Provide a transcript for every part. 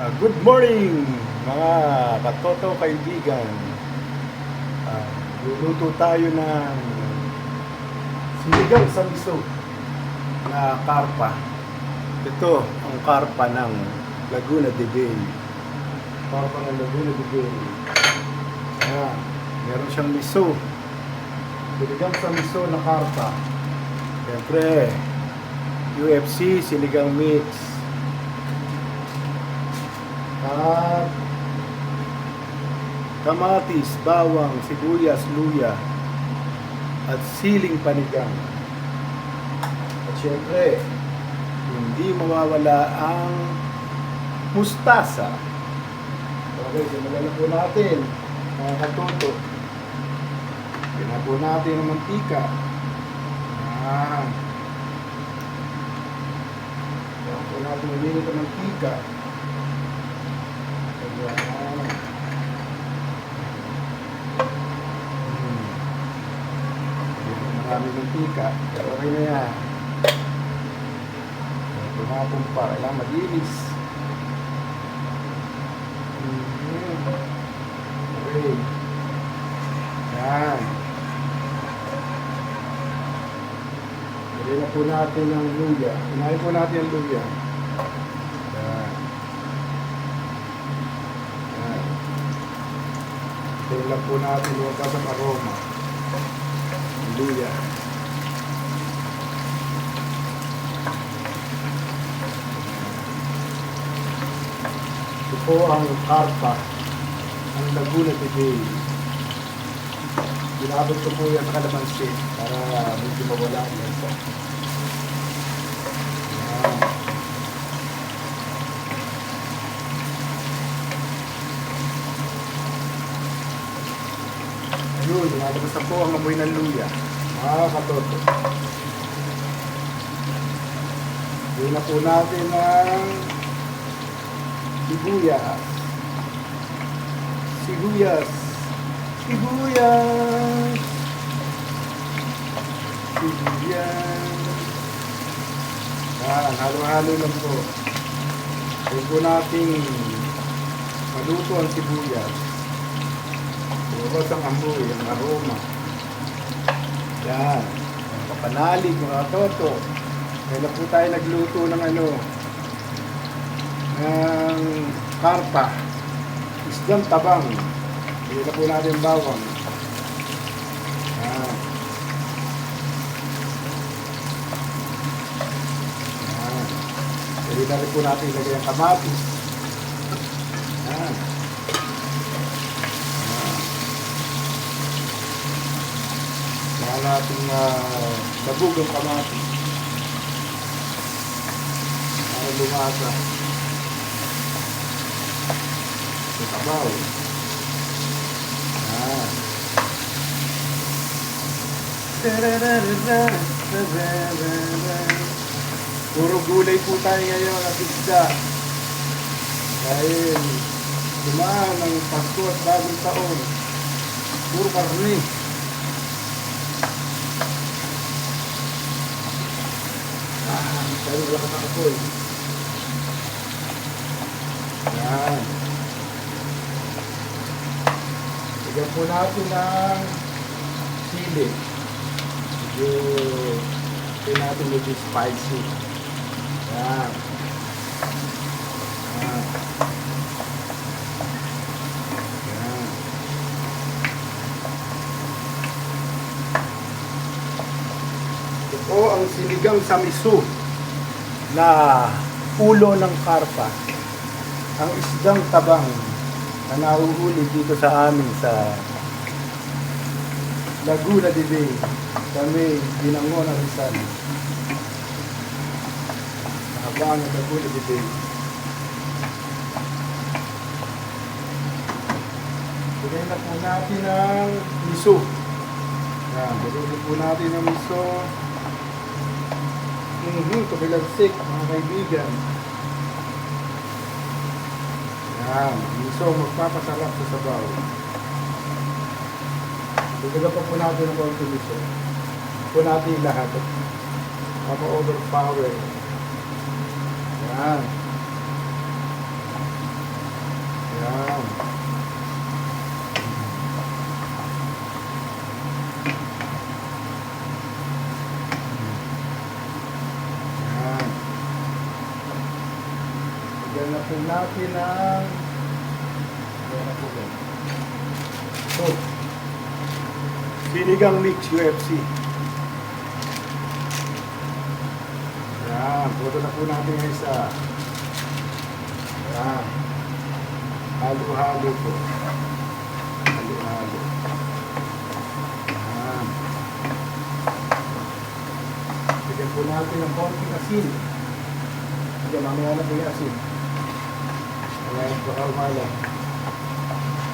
Good morning mga katoto kaibigan. Luluto tayo ng sinigang sa miso na karpa. Ito ang karpa ng Laguna de Bay. Karpa ng Laguna de Bay. Meron siyang miso. Sinigang sa miso na karpa. Siyempre, UFC sinigang mix. At kamatis, bawang, sibuyas, luya at siling panigang. At syempre, hindi mawawala ang mustasa. Okay, simulan na po natin mga katuto. Lagyan po natin ang mantika. Lagyan po natin ang minute ng mantika. Marami mantika, pero okay na yan. Ito na pong kailangan malinis. Okay. Yan. Lagyan na po natin ang luya. Unahin po natin ang luya. Yan. Ito lang po natin lumabas ang aroma. Luya. Ito po ang karpa ng Laguna de Bay. Ginabot ko po yan sa kalamansi para medyo mawala ang lasa. Ayun, ginabot na po ang amoy ng luya. Katoto. Gawin na po natin ang sibuyas. Sibuyas. Sibuyas. Sibuyas. Halo-halo lang po. Gawin po natin maluto ang sibuyas. Lumabas ang amoy, ang aroma. Yan. Kapanalig mga toto. Kaya po tayo nagluto ng ng karpa. Isdang tabang. Hindi na po natin bawang. Yan. Yan. Hindi na rin po natin ilagay ang kamatis. Yan. Saka natin labog ang kamatis para lumasa sa tabaw. Puro gulay po tayo ngayon at isda dahil dumaan ang Pasko at bagong taon. Puro karne. Dahil wala ka nakapoy. Yan. Lagyan po natin ng sili. Medyo natin medyo spicy. Yan. Yan. Yan. Ito po ang sinigang sa miso na ulo ng karpa, ang isdang tabang na nahuhuli dito sa amin sa Laguna de Bay, kami Binangon ng Rizal, nakabang ng Laguna de Bay. Bigay na po natin ang miso. Bigay po natin ang miso. Kabilagsik mga kaibigan. Yan, miso magpapasarap sa sabaw. Bigyan pa po natin ang konti miso. Po natin lahat. Mapa-overpower. Yan. na po natin ang so, sinigang mix UFC. Yan, puto na po natin yung isa. Yan. Halo-halo po. Halo-halo. Yan. Bigyan po natin ng konting asin. Bigyan mamaya na po yung asin. Ayan, baka umalang.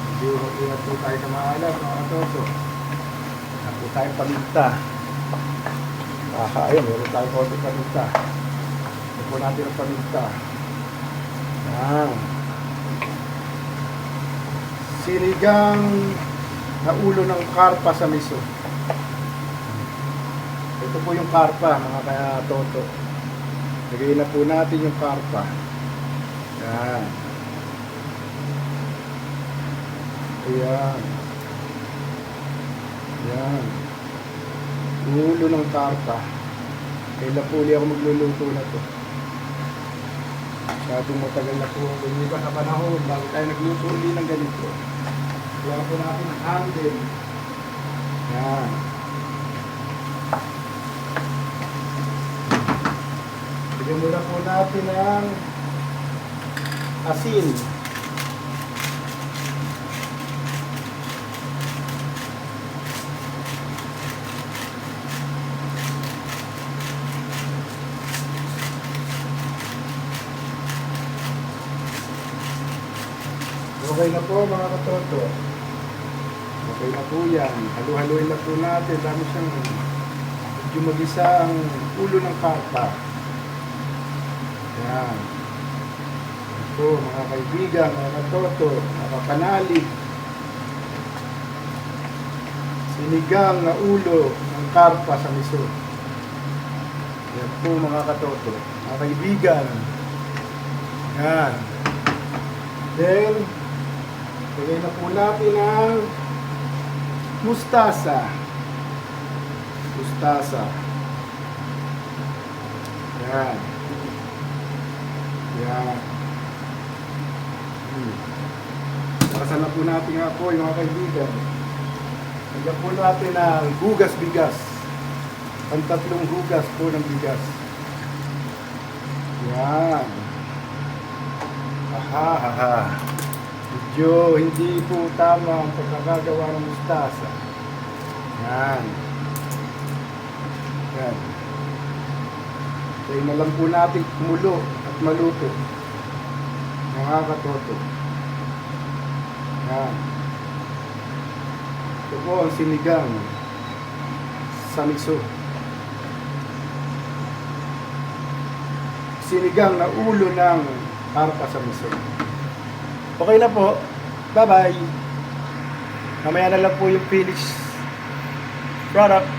Hindi umakilat po tayo na maalam, mga katoto. Ayan po tayong paminta. Ayun, meron tayong konting paminta. Ayan po natin ang paminta. Ayan. Sinigang na ulo ng karpa sa miso. Ito po yung karpa, mga katoto. Lagay na po natin yung karpa. Ayan. Ayan. Ayan. Ulo ng karpa. Kailan po ulit ako magluluto na to. Masyadong matagal na po. Lumipas sa panahon bago tayo nagluto ulit ng ganito. Kaya po natin ang handle. Ayan. Bigyan muna po natin ang asin. Okay na po mga katoto. Okay na po yan. Halu-haluin na po natin. Dami siyang medyo mag-isa ang ulo ng karpa. Yan. Ito mga kaibigan, mga katoto, mga kanali. Sinigang na ulo ng karpa sa miso. Yan po mga katoto, mga kaibigan. Yan. Then, lagay na po natin ang mustasa. Mustasa. Yan. Yan. Nakasan na po natin nga po, mga kaibigan. Lagyan po natin ang hugas-bigas. Ang 3 hugas po ng bigas. Yan. Aha. Medyo hindi po tama ang pagkakagawa ng mustasa. Yan. Yan. Kaya na lang po natin kumulo at maluto. Mga katoto. Yan. Ito po ang sinigang sa miso. Sinigang na ulo ng karpa sa miso. Okay na po. Bye-bye. Mamaya na lang po yung finished product.